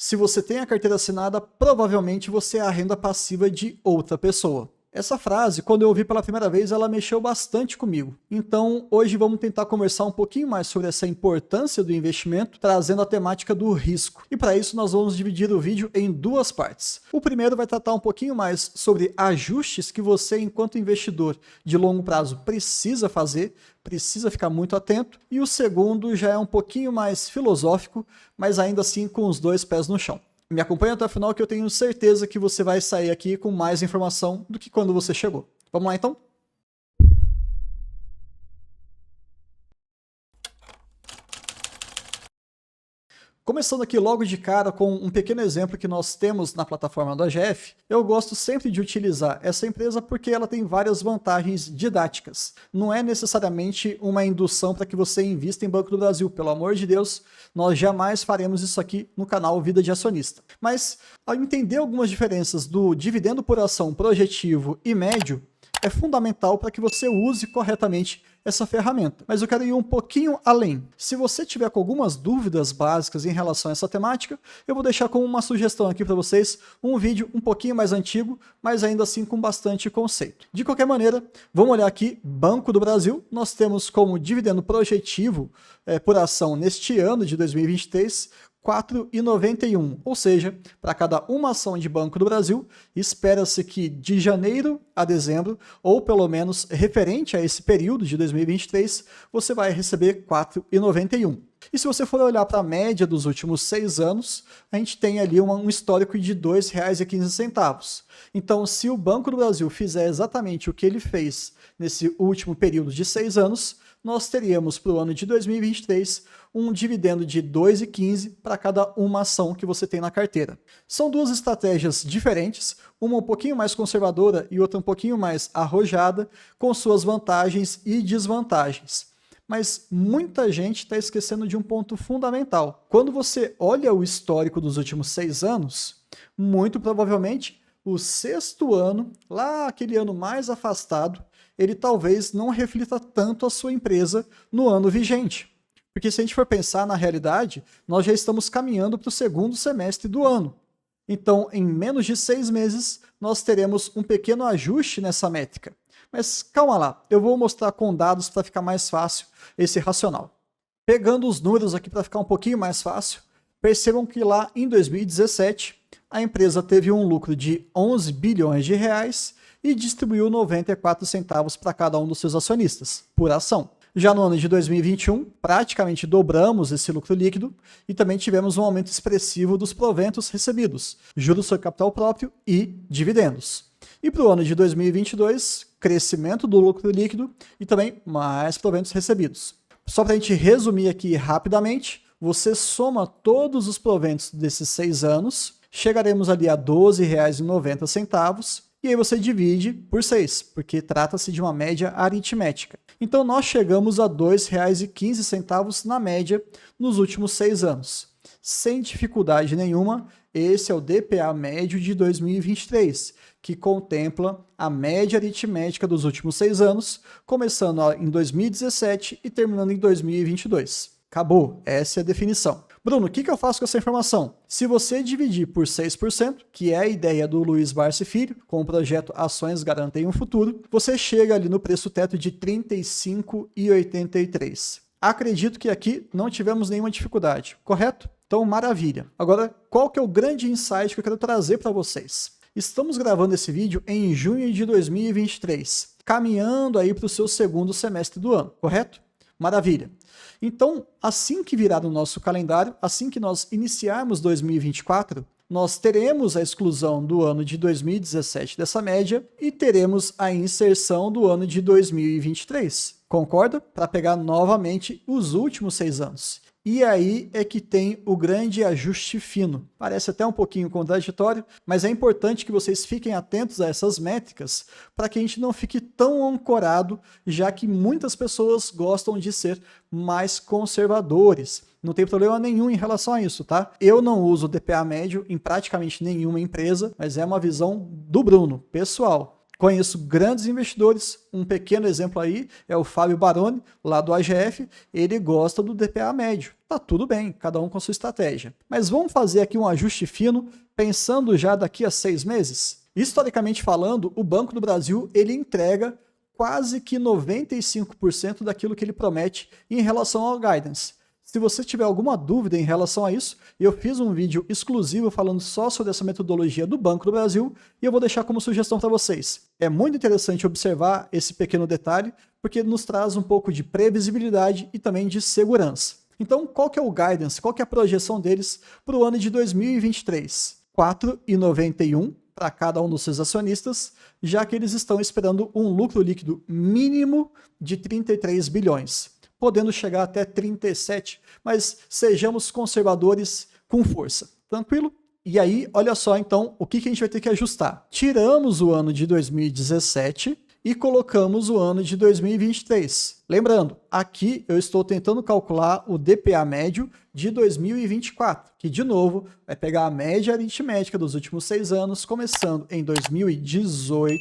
Se você tem a carteira assinada, provavelmente você é a renda passiva de outra pessoa. Essa frase, quando eu ouvi pela primeira vez, ela mexeu bastante comigo. Então, hoje vamos tentar conversar um pouquinho mais sobre essa importância do investimento, trazendo a temática do risco. E para isso, nós vamos dividir o vídeo em duas partes. O primeiro vai tratar um pouquinho mais sobre ajustes que você, enquanto investidor de longo prazo, precisa fazer, precisa ficar muito atento. E o segundo já é um pouquinho mais filosófico, mas ainda assim com os dois pés no chão. Me acompanha até o final que eu tenho certeza que você vai sair aqui com mais informação do que quando você chegou. Vamos lá então? Começando aqui logo de cara com um pequeno exemplo que nós temos na plataforma do AGF, eu gosto sempre de utilizar essa empresa porque ela tem várias vantagens didáticas. Não é necessariamente uma indução para que você invista em Banco do Brasil, pelo amor de Deus, nós jamais faremos isso aqui no canal Vida de Acionista. Mas ao entender algumas diferenças do dividendo por ação projetivo e médio, é fundamental para que você use corretamente essa ferramenta. Mas eu quero ir um pouquinho além. Se você tiver com algumas dúvidas básicas em relação a essa temática, eu vou deixar como uma sugestão aqui para vocês um vídeo um pouquinho mais antigo, mas ainda assim com bastante conceito. De qualquer maneira, vamos olhar aqui, Banco do Brasil, nós temos como dividendo projetivo por ação neste ano de 2023, R$ 4,91, ou seja, para cada uma ação de Banco do Brasil, espera-se que de janeiro a dezembro, ou pelo menos referente a esse período de 2023, você vai receber R$ 4,91. E se você for olhar para a média dos últimos 6 anos, a gente tem ali um histórico de R$ 2,15. Então, se o Banco do Brasil fizer exatamente o que ele fez nesse último período de 6 anos, nós teríamos para o ano de 2023 um dividendo de R$ 2,15 para cada uma ação que você tem na carteira. São duas estratégias diferentes, uma um pouquinho mais conservadora e outra um pouquinho mais arrojada, com suas vantagens e desvantagens. Mas muita gente está esquecendo de um ponto fundamental. Quando você olha o histórico dos últimos 6 anos, muito provavelmente o 6º ano, lá aquele ano mais afastado, ele talvez não reflita tanto a sua empresa no ano vigente. Porque se a gente for pensar na realidade, nós já estamos caminhando para o 2º semestre do ano. Então, em menos de 6 meses, nós teremos um pequeno ajuste nessa métrica. Mas calma lá, eu vou mostrar com dados para ficar mais fácil esse racional. Pegando os números aqui para ficar um pouquinho mais fácil, percebam que lá em 2017, a empresa teve um lucro de 11 bilhões de reais e distribuiu 94 centavos para cada um dos seus acionistas, por ação. Já no ano de 2021, praticamente dobramos esse lucro líquido e também tivemos um aumento expressivo dos proventos recebidos, juros sobre capital próprio e dividendos. E para o ano de 2022, crescimento do lucro líquido e também mais proventos recebidos. Só para a gente resumir aqui rapidamente, você soma todos os proventos desses 6 anos, chegaremos ali a R$ 12,90, e aí você divide por 6, porque trata-se de uma média aritmética. Então nós chegamos a R$ 2,15 na média nos últimos 6 anos. Sem dificuldade nenhuma, esse é o DPA médio de 2023, que contempla a média aritmética dos últimos 6 anos, começando em 2017 e terminando em 2022. Acabou, essa é a definição. Bruno, o que eu faço com essa informação? Se você dividir por 6%, que é a ideia do Luiz Barsi Filho, com o projeto Ações Garantem um Futuro, você chega ali no preço teto de R$ 35,83. Acredito que aqui não tivemos nenhuma dificuldade, correto? Então, maravilha. Agora, qual que é o grande insight que eu quero trazer para vocês? Estamos gravando esse vídeo em junho de 2023, caminhando aí para o seu 2º semestre do ano, correto? Maravilha. Então, assim que virar o nosso calendário, assim que nós iniciarmos 2024, nós teremos a exclusão do ano de 2017 dessa média e teremos a inserção do ano de 2023. Concorda? Para pegar novamente os últimos 6 anos. E aí é que tem o grande ajuste fino. Parece até um pouquinho contraditório, mas é importante que vocês fiquem atentos a essas métricas para que a gente não fique tão ancorado, já que muitas pessoas gostam de ser mais conservadores. Não tem problema nenhum em relação a isso, tá? Eu não uso DPA médio em praticamente nenhuma empresa, mas é uma visão do Bruno, pessoal. Conheço grandes investidores, um pequeno exemplo aí é o Fábio Baroni, lá do AGF, ele gosta do DPA médio. Tá tudo bem, cada um com sua estratégia. Mas vamos fazer aqui um ajuste fino, pensando já daqui a 6 meses? Historicamente falando, o Banco do Brasil ele entrega quase que 95% daquilo que ele promete em relação ao guidance. Se você tiver alguma dúvida em relação a isso, eu fiz um vídeo exclusivo falando só sobre essa metodologia do Banco do Brasil e eu vou deixar como sugestão para vocês. É muito interessante observar esse pequeno detalhe, porque nos traz um pouco de previsibilidade e também de segurança. Então, qual que é o guidance, qual que é a projeção deles para o ano de 2023? 4,91 para cada um dos seus acionistas, já que eles estão esperando um lucro líquido mínimo de 33 bilhões. Podendo chegar até 37, mas sejamos conservadores com força. Tranquilo? E aí, olha só então o que a gente vai ter que ajustar. Tiramos o ano de 2017 e colocamos o ano de 2023. Lembrando, aqui eu estou tentando calcular o DPA médio de 2024, que de novo vai pegar a média aritmética dos últimos 6 anos, começando em 2018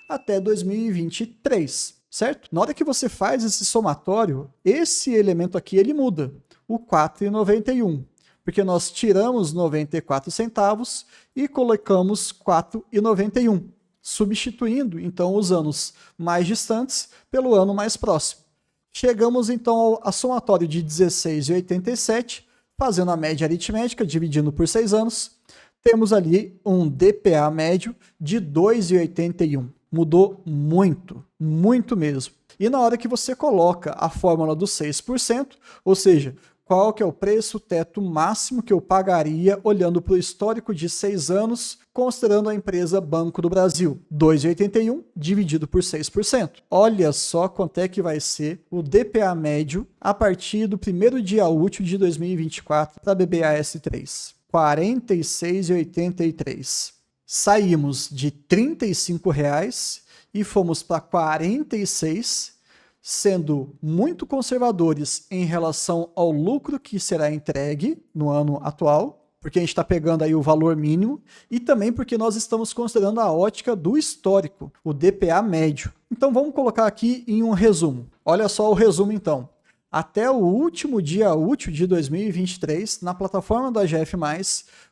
até 2023. Certo? Na hora que você faz esse somatório, esse elemento aqui ele muda, o 4,91, porque nós tiramos 94 centavos e colocamos 4,91, substituindo então os anos mais distantes pelo ano mais próximo. Chegamos então ao somatório de 16,87, fazendo a média aritmética, dividindo por 6 anos, temos ali um DPA médio de 2,81. Mudou muito, muito mesmo. E na hora que você coloca a fórmula dos 6%, ou seja, qual que é o preço teto máximo que eu pagaria olhando para o histórico de 6 anos, considerando a empresa Banco do Brasil, 2,81 dividido por 6%. Olha só quanto é que vai ser o DPA médio a partir do primeiro dia útil de 2024 para a BBAS3. 46,83. Saímos de R$ 35,00 e fomos para 46, sendo muito conservadores em relação ao lucro que será entregue no ano atual, porque a gente está pegando aí o valor mínimo, e também porque nós estamos considerando a ótica do histórico, o DPA médio. Então vamos colocar aqui em um resumo. Olha só o resumo então. Até o último dia útil de 2023, na plataforma do AGF+,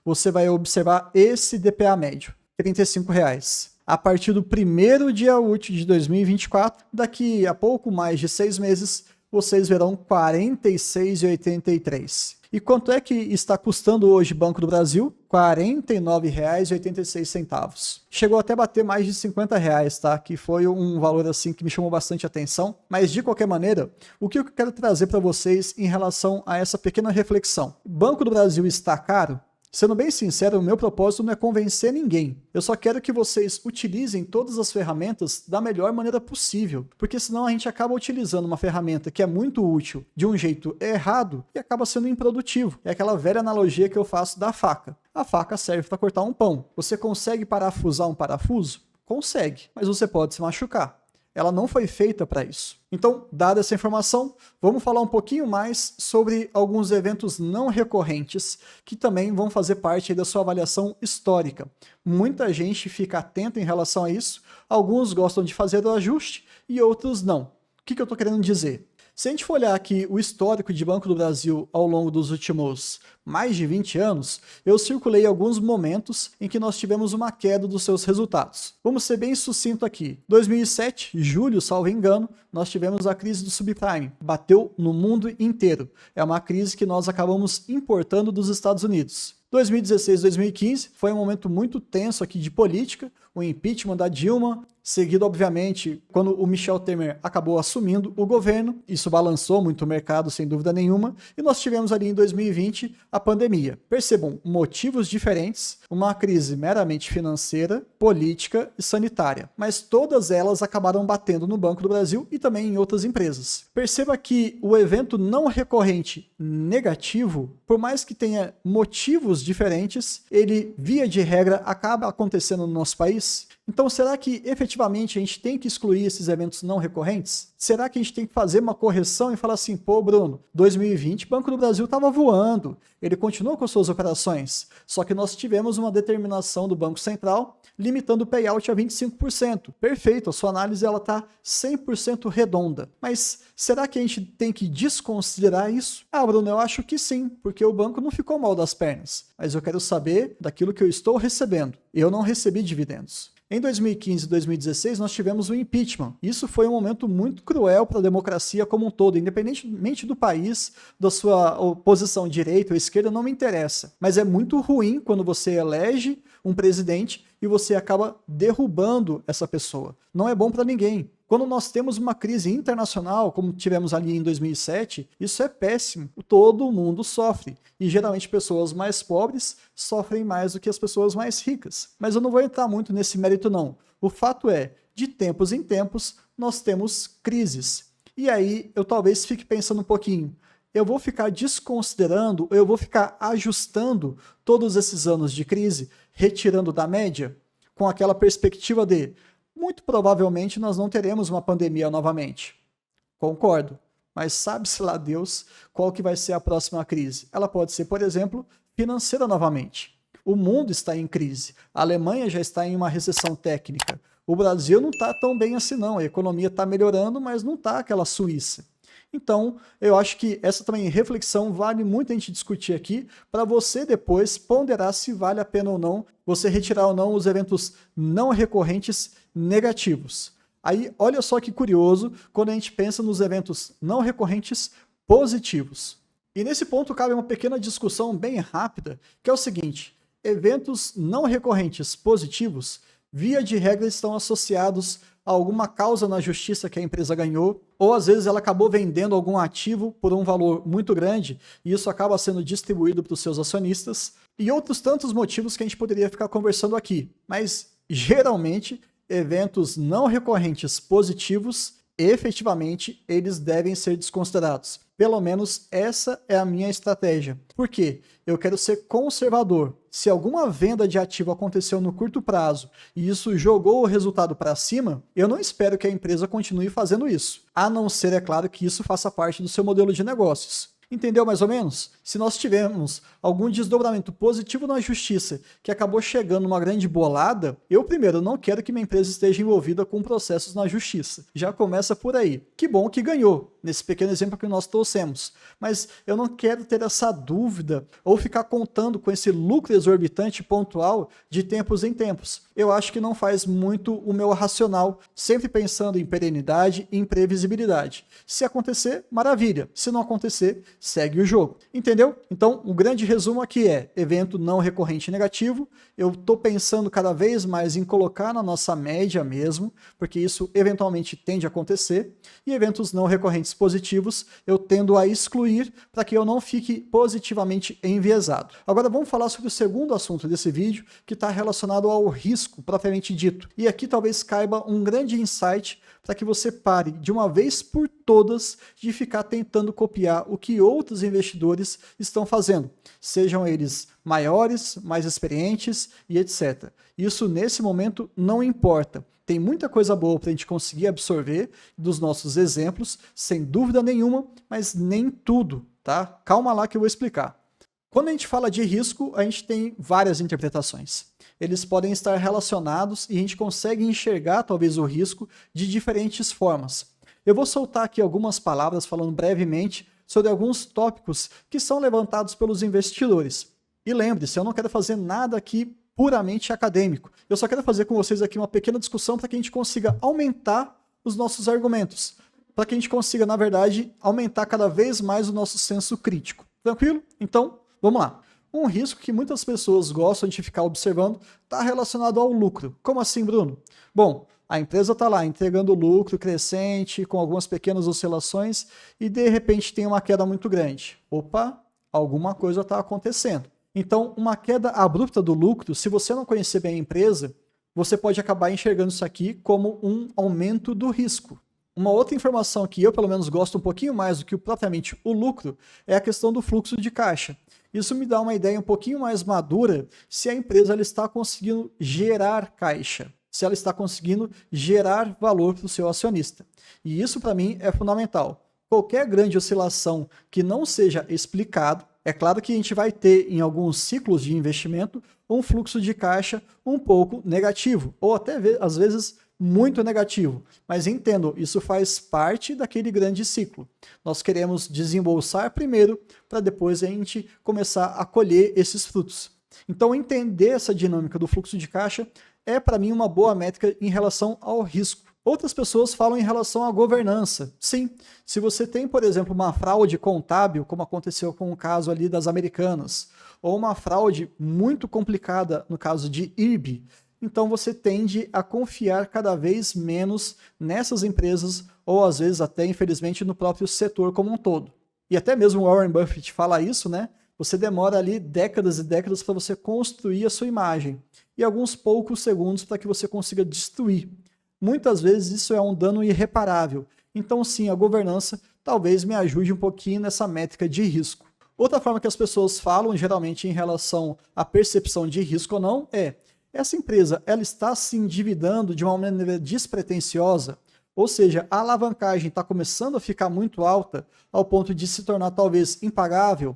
você vai observar esse DPA médio, R$ 35,00. A partir do primeiro dia útil de 2024, daqui a pouco mais de 6 meses, vocês verão R$ 46,83. E quanto é que está custando hoje Banco do Brasil? R$ 49,86. Chegou até a bater mais de R$ 50,00, tá? Que foi um valor assim que me chamou bastante atenção. Mas de qualquer maneira, o que eu quero trazer para vocês em relação a essa pequena reflexão? Banco do Brasil está caro? Sendo bem sincero, o meu propósito não é convencer ninguém. Eu só quero que vocês utilizem todas as ferramentas da melhor maneira possível, porque senão a gente acaba utilizando uma ferramenta que é muito útil de um jeito errado e acaba sendo improdutivo. É aquela velha analogia que eu faço da faca. A faca serve para cortar um pão. Você consegue parafusar um parafuso? Consegue, mas você pode se machucar. Ela não foi feita para isso. Então, dada essa informação, vamos falar um pouquinho mais sobre alguns eventos não recorrentes que também vão fazer parte da sua avaliação histórica. Muita gente fica atenta em relação a isso, alguns gostam de fazer o ajuste e outros não. O que eu estou querendo dizer? Se a gente for olhar aqui o histórico de Banco do Brasil ao longo dos últimos mais de 20 anos, eu circulei alguns momentos em que nós tivemos uma queda dos seus resultados. Vamos ser bem sucinto aqui. 2007, julho, salvo engano, nós tivemos a crise do subprime. Bateu no mundo inteiro. É uma crise que nós acabamos importando dos Estados Unidos. 2016, 2015 foi um momento muito tenso aqui de política, o impeachment da Dilma, seguido, obviamente, quando o Michel Temer acabou assumindo o governo. Isso balançou muito o mercado, sem dúvida nenhuma. E nós tivemos ali em 2020 a pandemia. Percebam, motivos diferentes, uma crise meramente financeira, política e sanitária. Mas todas elas acabaram batendo no Banco do Brasil e também em outras empresas. Perceba que o evento não recorrente negativo, por mais que tenha motivos diferentes, ele, via de regra, acaba acontecendo no nosso país país. Então, será que efetivamente a gente tem que excluir esses eventos não recorrentes? Será que a gente tem que fazer uma correção e falar assim, pô, Bruno, 2020 o Banco do Brasil estava voando, ele continuou com suas operações, só que nós tivemos uma determinação do Banco Central limitando o payout a 25%. Perfeito, a sua análise está 100% redonda. Mas será que a gente tem que desconsiderar isso? Ah, Bruno, eu acho que sim, porque o banco não ficou mal das pernas. Mas eu quero saber daquilo que eu estou recebendo. Eu não recebi dividendos. Em 2015 e 2016, nós tivemos o impeachment. Isso foi um momento muito cruel para a democracia como um todo, independentemente do país, da sua oposição direita ou esquerda, não me interessa. Mas é muito ruim quando você elege um presidente e você acaba derrubando essa pessoa. Não é bom para ninguém. Quando nós temos uma crise internacional, como tivemos ali em 2007, isso é péssimo. Todo mundo sofre. E geralmente pessoas mais pobres sofrem mais do que as pessoas mais ricas. Mas eu não vou entrar muito nesse mérito não. O fato é, de tempos em tempos, nós temos crises. E aí eu talvez fique pensando um pouquinho. Eu vou ficar desconsiderando, eu vou ficar ajustando todos esses anos de crise, retirando da média, com aquela perspectiva de muito provavelmente nós não teremos uma pandemia novamente. Concordo. Mas sabe-se lá Deus qual que vai ser a próxima crise. Ela pode ser, por exemplo, financeira novamente. O mundo está em crise. A Alemanha já está em uma recessão técnica. O Brasil não está tão bem assim não. A economia está melhorando, mas não está aquela Suíça. Então, eu acho que essa também reflexão vale muito a gente discutir aqui, para você depois ponderar se vale a pena ou não você retirar ou não os eventos não recorrentes negativos. Aí, olha só que curioso quando a gente pensa nos eventos não recorrentes positivos. E nesse ponto cabe uma pequena discussão bem rápida, que é o seguinte: eventos não recorrentes positivos, via de regra, estão associados a alguma causa na justiça que a empresa ganhou, ou às vezes ela acabou vendendo algum ativo por um valor muito grande e isso acaba sendo distribuído para os seus acionistas, e outros tantos motivos que a gente poderia ficar conversando aqui. Mas, geralmente, eventos não recorrentes positivos, efetivamente, eles devem ser desconsiderados. Pelo menos essa é a minha estratégia. Por quê? Eu quero ser conservador. Se alguma venda de ativo aconteceu no curto prazo e isso jogou o resultado para cima, eu não espero que a empresa continue fazendo isso. A não ser, é claro, que isso faça parte do seu modelo de negócios. Entendeu mais ou menos? Se nós tivermos algum desdobramento positivo na justiça que acabou chegando numa grande bolada, eu primeiro não quero que minha empresa esteja envolvida com processos na justiça. Já começa por aí. Que bom que ganhou, nesse pequeno exemplo que nós trouxemos. Mas eu não quero ter essa dúvida ou ficar contando com esse lucro exorbitante pontual de tempos em tempos. Eu acho que não faz muito o meu racional, sempre pensando em perenidade e em previsibilidade. Se acontecer, maravilha. Se não acontecer, segue o jogo. Entendeu? Então, o grande resumo aqui é evento não recorrente negativo. Eu estou pensando cada vez mais em colocar na nossa média mesmo, porque isso eventualmente tende a acontecer. E eventos não recorrentes positivos, eu tendo a excluir para que eu não fique positivamente enviesado. Agora vamos falar sobre o segundo assunto desse vídeo, que está relacionado ao risco propriamente dito. E aqui talvez caiba um grande insight para que você pare de uma vez por todas de ficar tentando copiar o que outros investidores estão fazendo, sejam eles maiores, mais experientes e etc. Isso nesse momento não importa. Tem muita coisa boa para a gente conseguir absorver dos nossos exemplos, sem dúvida nenhuma, mas nem tudo, tá? Calma lá que eu vou explicar. Quando a gente fala de risco, a gente tem várias interpretações. Eles podem estar relacionados e a gente consegue enxergar talvez o risco de diferentes formas. Eu vou soltar aqui algumas palavras falando brevemente sobre alguns tópicos que são levantados pelos investidores. E lembre-se, eu não quero fazer nada aqui puramente acadêmico. Eu só quero fazer com vocês aqui uma pequena discussão para que a gente consiga aumentar os nossos argumentos, para que a gente consiga, na verdade, aumentar cada vez mais o nosso senso crítico. Tranquilo? Então, vamos lá. Um risco que muitas pessoas gostam de ficar observando está relacionado ao lucro. Como assim, Bruno? Bom, a empresa está lá entregando lucro crescente, com algumas pequenas oscilações, e de repente tem uma queda muito grande. Opa, alguma coisa está acontecendo. Então, uma queda abrupta do lucro, se você não conhecer bem a empresa, você pode acabar enxergando isso aqui como um aumento do risco. Uma outra informação que eu, pelo menos, gosto um pouquinho mais do que propriamente o lucro é a questão do fluxo de caixa. Isso me dá uma ideia um pouquinho mais madura se a empresa ela está conseguindo gerar caixa, se ela está conseguindo gerar valor para o seu acionista. E isso, para mim, é fundamental. Qualquer grande oscilação que não seja explicado, é claro que a gente vai ter, em alguns ciclos de investimento, um fluxo de caixa um pouco negativo, ou até às vezes muito negativo. Mas entendo, isso faz parte daquele grande ciclo. Nós queremos desembolsar primeiro, para depois a gente começar a colher esses frutos. Então, entender essa dinâmica do fluxo de caixa é, para mim, uma boa métrica em relação ao risco. Outras pessoas falam em relação à governança. Sim, se você tem, por exemplo, uma fraude contábil, como aconteceu com o caso ali das Americanas, ou uma fraude muito complicada no caso de IRB, então você tende a confiar cada vez menos nessas empresas, ou às vezes até, infelizmente, no próprio setor como um todo. E até mesmo o Warren Buffett fala isso, né? Você demora ali décadas e décadas para você construir a sua imagem, e alguns poucos segundos para que você consiga destruir. Muitas vezes isso é um dano irreparável. Então sim, a governança talvez me ajude um pouquinho nessa métrica de risco. Outra forma que as pessoas falam, geralmente em relação à percepção de risco ou não, é: essa empresa ela está se endividando de uma maneira despretensiosa, ou seja, a alavancagem está começando a ficar muito alta ao ponto de se tornar talvez impagável,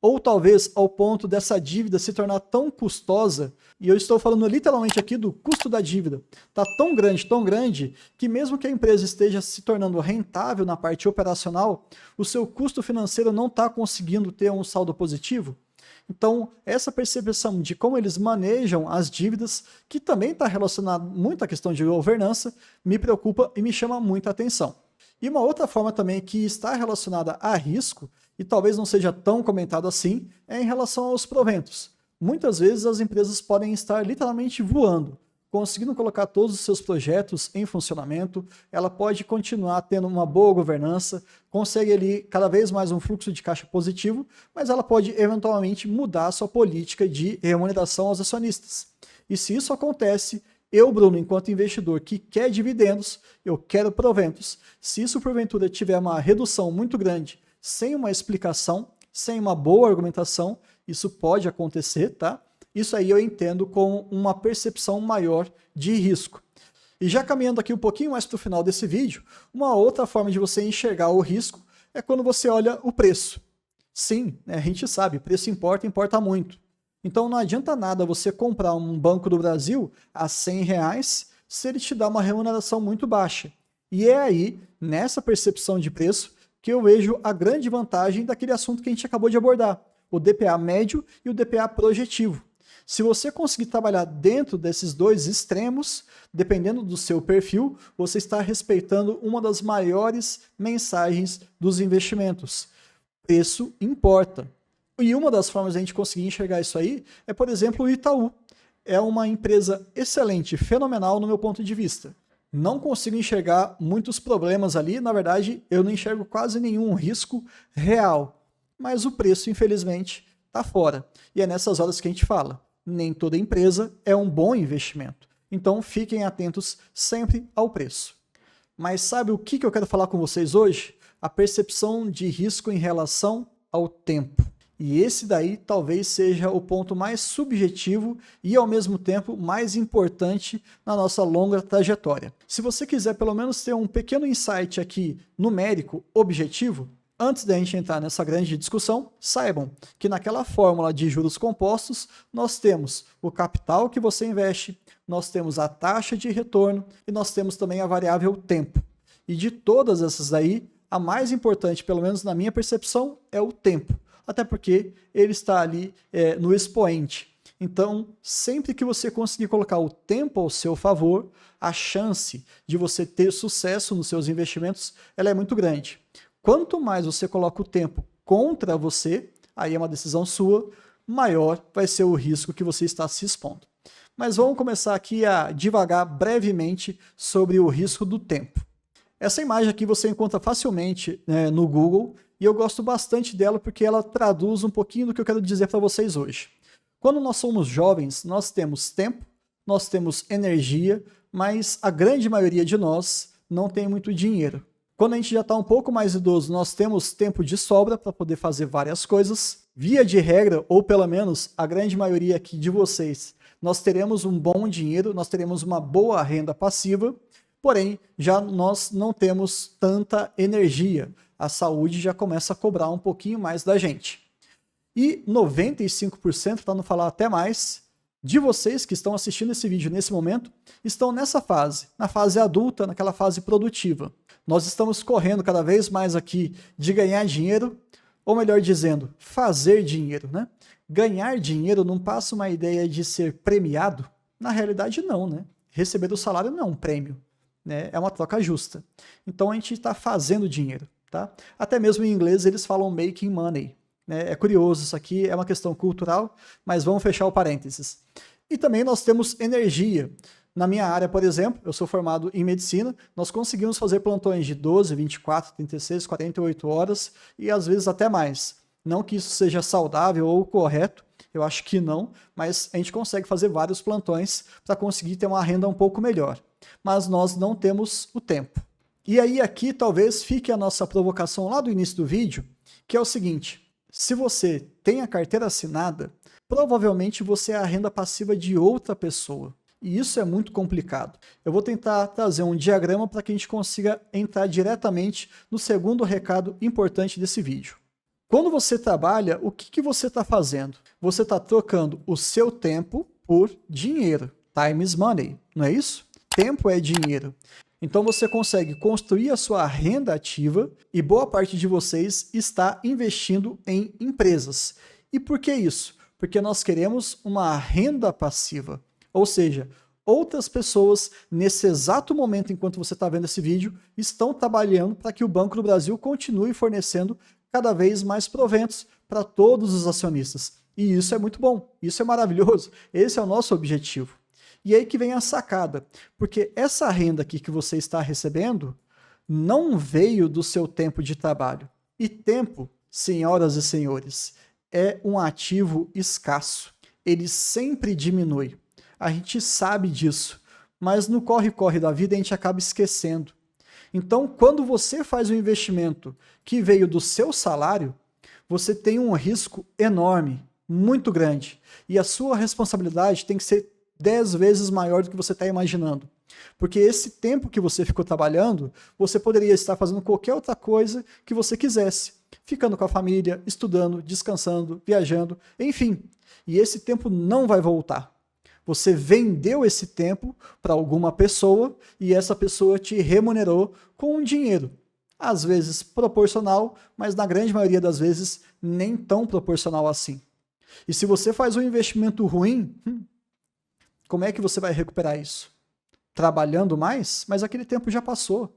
ou talvez ao ponto dessa dívida se tornar tão custosa, e eu estou falando literalmente aqui do custo da dívida, está tão grande, que mesmo que a empresa esteja se tornando rentável na parte operacional, o seu custo financeiro não está conseguindo ter um saldo positivo. Então, essa percepção de como eles manejam as dívidas, que também está relacionado muito à questão de governança, me preocupa e me chama muita atenção. E uma outra forma também que está relacionada a risco, e talvez não seja tão comentado assim, é em relação aos proventos. Muitas vezes as empresas podem estar literalmente voando, conseguindo colocar todos os seus projetos em funcionamento, ela pode continuar tendo uma boa governança, consegue ali cada vez mais um fluxo de caixa positivo, mas ela pode eventualmente mudar a sua política de remuneração aos acionistas. E se isso acontece, eu, Bruno, enquanto investidor que quer dividendos, eu quero proventos. Se isso porventura tiver uma redução muito grande, sem uma explicação, sem uma boa argumentação, isso pode acontecer, tá? Isso aí eu entendo como uma percepção maior de risco. E já caminhando aqui um pouquinho mais para o final desse vídeo, uma outra forma de você enxergar o risco é quando você olha o preço. Sim, né, a gente sabe, preço importa, importa muito. Então não adianta nada você comprar um Banco do Brasil a R$100 se ele te dá uma remuneração muito baixa. E é aí, nessa percepção de preço, que eu vejo a grande vantagem daquele assunto que a gente acabou de abordar, o DPA médio e o DPA projetivo. Se você conseguir trabalhar dentro desses dois extremos, dependendo do seu perfil, você está respeitando uma das maiores mensagens dos investimentos. Preço importa. E uma das formas de a gente conseguir enxergar isso aí é, por exemplo, o Itaú. É uma empresa excelente, fenomenal no meu ponto de vista. Não consigo enxergar muitos problemas ali, na verdade, eu não enxergo quase nenhum risco real. Mas o preço, infelizmente, está fora. E é nessas horas que a gente fala. Nem toda empresa é um bom investimento. Então, fiquem atentos sempre ao preço. Mas sabe o que eu quero falar com vocês hoje? A percepção de risco em relação ao tempo. E esse daí talvez seja o ponto mais subjetivo e, ao mesmo tempo, mais importante na nossa longa trajetória. Se você quiser pelo menos ter um pequeno insight aqui numérico, objetivo, antes da gente entrar nessa grande discussão, saibam que naquela fórmula de juros compostos, nós temos o capital que você investe, nós temos a taxa de retorno e nós temos também a variável tempo. E de todas essas daí, a mais importante, pelo menos na minha percepção, é o tempo. Até porque ele está ali no expoente. Então, sempre que você conseguir colocar o tempo ao seu favor, a chance de você ter sucesso nos seus investimentos ela é muito grande. Quanto mais você coloca o tempo contra você, aí é uma decisão sua, maior vai ser o risco que você está se expondo. Mas vamos começar aqui a divagar brevemente sobre o risco do tempo. Essa imagem aqui você encontra facilmente no Google, e eu gosto bastante dela porque ela traduz um pouquinho do que eu quero dizer para vocês hoje. Quando nós somos jovens, nós temos tempo, nós temos energia, mas a grande maioria de nós não têm muito dinheiro. Quando a gente já está um pouco mais idoso, nós temos tempo de sobra para poder fazer várias coisas. Via de regra, ou pelo menos a grande maioria aqui de vocês, nós teremos um bom dinheiro, nós teremos uma boa renda passiva, porém, já nós não temos tanta energia. A saúde já começa a cobrar um pouquinho mais da gente. E 95%, para não falar até mais, de vocês que estão assistindo esse vídeo nesse momento, estão nessa fase, na fase adulta, naquela fase produtiva. Nós estamos correndo cada vez mais aqui de ganhar dinheiro, ou melhor dizendo, fazer dinheiro, né? Ganhar dinheiro não passa uma ideia de ser premiado? Na realidade não, né? Receber o salário não é um prêmio, né? É uma troca justa. Então a gente está fazendo dinheiro, tá? Até mesmo em inglês eles falam making money. É curioso isso aqui, é uma questão cultural, mas vamos fechar o parênteses. E também nós temos energia. Na minha área, por exemplo, eu sou formado em medicina, nós conseguimos fazer plantões de 12, 24, 36, 48 horas e às vezes até mais. Não que isso seja saudável ou correto, eu acho que não, mas a gente consegue fazer vários plantões para conseguir ter uma renda um pouco melhor. Mas nós não temos o tempo. E aí aqui talvez fique a nossa provocação lá do início do vídeo, que é o seguinte: se você tem a carteira assinada, provavelmente você é a renda passiva de outra pessoa. E isso é muito complicado. Eu vou tentar trazer um diagrama para que a gente consiga entrar diretamente no segundo recado importante desse vídeo. Quando você trabalha, o que você está fazendo? Você está trocando o seu tempo por dinheiro. Time is money, não é isso? Tempo é dinheiro. Então você consegue construir a sua renda ativa e boa parte de vocês está investindo em empresas. E por que isso? Porque nós queremos uma renda passiva. Ou seja, outras pessoas, nesse exato momento, enquanto você está vendo esse vídeo, estão trabalhando para que o Banco do Brasil continue fornecendo cada vez mais proventos para todos os acionistas. E isso é muito bom, isso é maravilhoso, esse é o nosso objetivo. E aí que vem a sacada, porque essa renda aqui que você está recebendo não veio do seu tempo de trabalho. E tempo, senhoras e senhores, é um ativo escasso. Ele sempre diminui. A gente sabe disso, mas no corre-corre da vida a gente acaba esquecendo. Então, quando você faz um investimento que veio do seu salário, você tem um risco enorme, muito grande. E a sua responsabilidade tem que ser 10 vezes maior do que você está imaginando. Porque esse tempo que você ficou trabalhando, você poderia estar fazendo qualquer outra coisa que você quisesse. Ficando com a família, estudando, descansando, viajando, enfim. E esse tempo não vai voltar. Você vendeu esse tempo para alguma pessoa e essa pessoa te remunerou com um dinheiro. Às vezes proporcional, mas na grande maioria das vezes nem tão proporcional assim. E se você faz um investimento ruim, como é que você vai recuperar isso? Trabalhando mais? Mas aquele tempo já passou.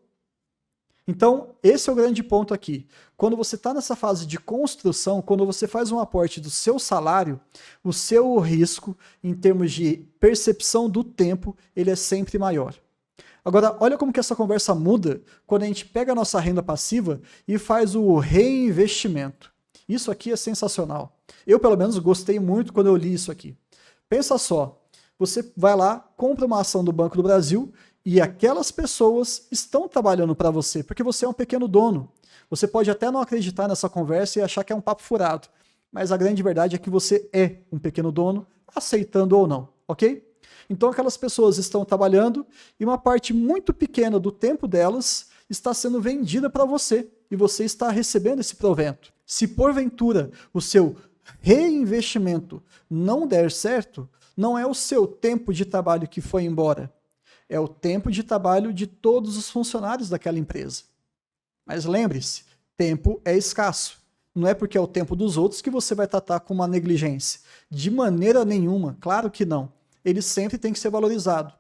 Então, esse é o grande ponto aqui. Quando você está nessa fase de construção, quando você faz um aporte do seu salário, o seu risco, em termos de percepção do tempo, ele é sempre maior. Agora, olha como que essa conversa muda quando a gente pega a nossa renda passiva e faz o reinvestimento. Isso aqui é sensacional. Eu, pelo menos, gostei muito quando eu li isso aqui. Pensa só, você vai lá, compra uma ação do Banco do Brasil e aquelas pessoas estão trabalhando para você, porque você é um pequeno dono. Você pode até não acreditar nessa conversa e achar que é um papo furado, mas a grande verdade é que você é um pequeno dono, aceitando ou não, ok? Então aquelas pessoas estão trabalhando e uma parte muito pequena do tempo delas está sendo vendida para você e você está recebendo esse provento. Se porventura o seu reinvestimento não der certo, não é o seu tempo de trabalho que foi embora, é o tempo de trabalho de todos os funcionários daquela empresa. Mas lembre-se, tempo é escasso. Não é porque é o tempo dos outros que você vai tratar com uma negligência. De maneira nenhuma, claro que não. Ele sempre tem que ser valorizado.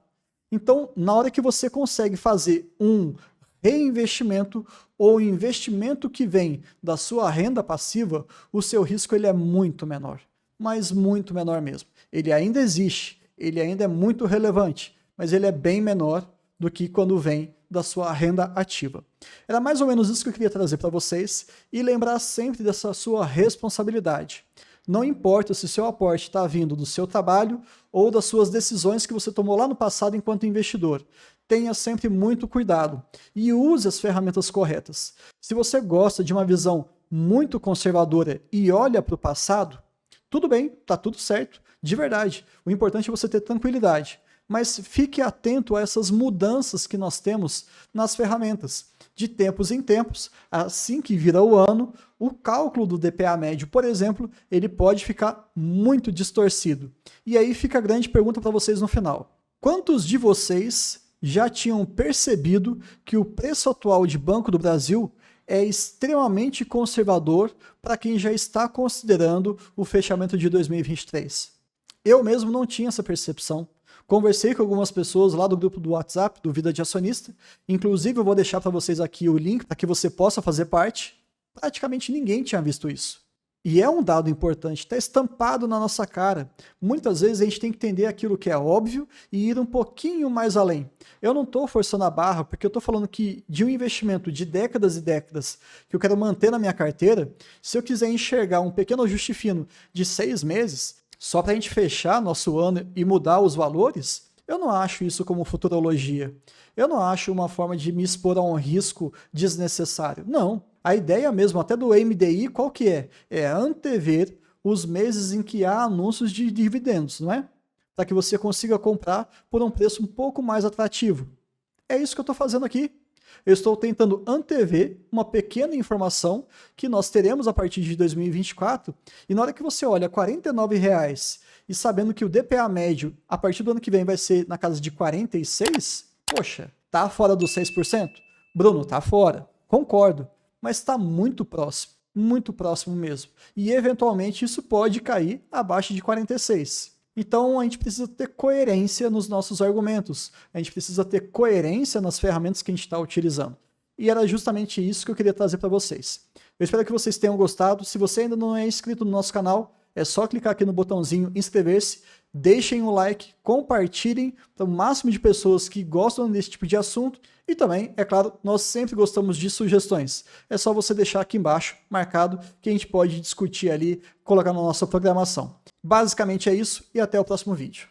Então, na hora que você consegue fazer um reinvestimento ou investimento que vem da sua renda passiva, o seu risco ele é muito menor. Mas muito menor mesmo. Ele ainda existe, ele ainda é muito relevante, mas ele é bem menor do que quando vem da sua renda ativa. Era mais ou menos isso que eu queria trazer para vocês e lembrar sempre dessa sua responsabilidade. Não importa se seu aporte está vindo do seu trabalho ou das suas decisões que você tomou lá no passado enquanto investidor. Tenha sempre muito cuidado e use as ferramentas corretas. Se você gosta de uma visão muito conservadora e olha para o passado, tudo bem, tá tudo certo, de verdade. O importante é você ter tranquilidade. Mas fique atento a essas mudanças que nós temos nas ferramentas. De tempos em tempos, assim que vira o ano, o cálculo do DPA médio, por exemplo, ele pode ficar muito distorcido. E aí fica a grande pergunta para vocês no final. Quantos de vocês já tinham percebido que o preço atual de Banco do Brasil é extremamente conservador para quem já está considerando o fechamento de 2023? Eu mesmo não tinha essa percepção. Conversei com algumas pessoas lá do grupo do WhatsApp, do Vida de Acionista. Inclusive, eu vou deixar para vocês aqui o link para que você possa fazer parte. Praticamente ninguém tinha visto isso. E é um dado importante, está estampado na nossa cara. Muitas vezes a gente tem que entender aquilo que é óbvio e ir um pouquinho mais além. Eu não estou forçando a barra, porque eu estou falando que de um investimento de décadas e décadas que eu quero manter na minha carteira, se eu quiser enxergar um pequeno ajuste fino de 6 meses, só para a gente fechar nosso ano e mudar os valores, eu não acho isso como futurologia. Eu não acho uma forma de me expor a um risco desnecessário. Não. A ideia mesmo, até do MDI, qual que é? É antever os meses em que há anúncios de dividendos, não é? Para que você consiga comprar por um preço um pouco mais atrativo. É isso que eu estou fazendo aqui. Eu estou tentando antever uma pequena informação que nós teremos a partir de 2024, e na hora que você olha R$ 49,00 e sabendo que o DPA médio a partir do ano que vem vai ser na casa de 46, poxa, tá fora dos 6%? Bruno, tá fora. Concordo, mas está muito próximo mesmo. E eventualmente isso pode cair abaixo de 46. Então a gente precisa ter coerência nos nossos argumentos, a gente precisa ter coerência nas ferramentas que a gente está utilizando. E era justamente isso que eu queria trazer para vocês. Eu espero que vocês tenham gostado. Se você ainda não é inscrito no nosso canal, é só clicar aqui no botãozinho inscrever-se, deixem um like, compartilhem para o máximo de pessoas que gostam desse tipo de assunto. E também, é claro, nós sempre gostamos de sugestões. É só você deixar aqui embaixo, marcado, que a gente pode discutir ali, colocar na nossa programação. Basicamente é isso e até o próximo vídeo.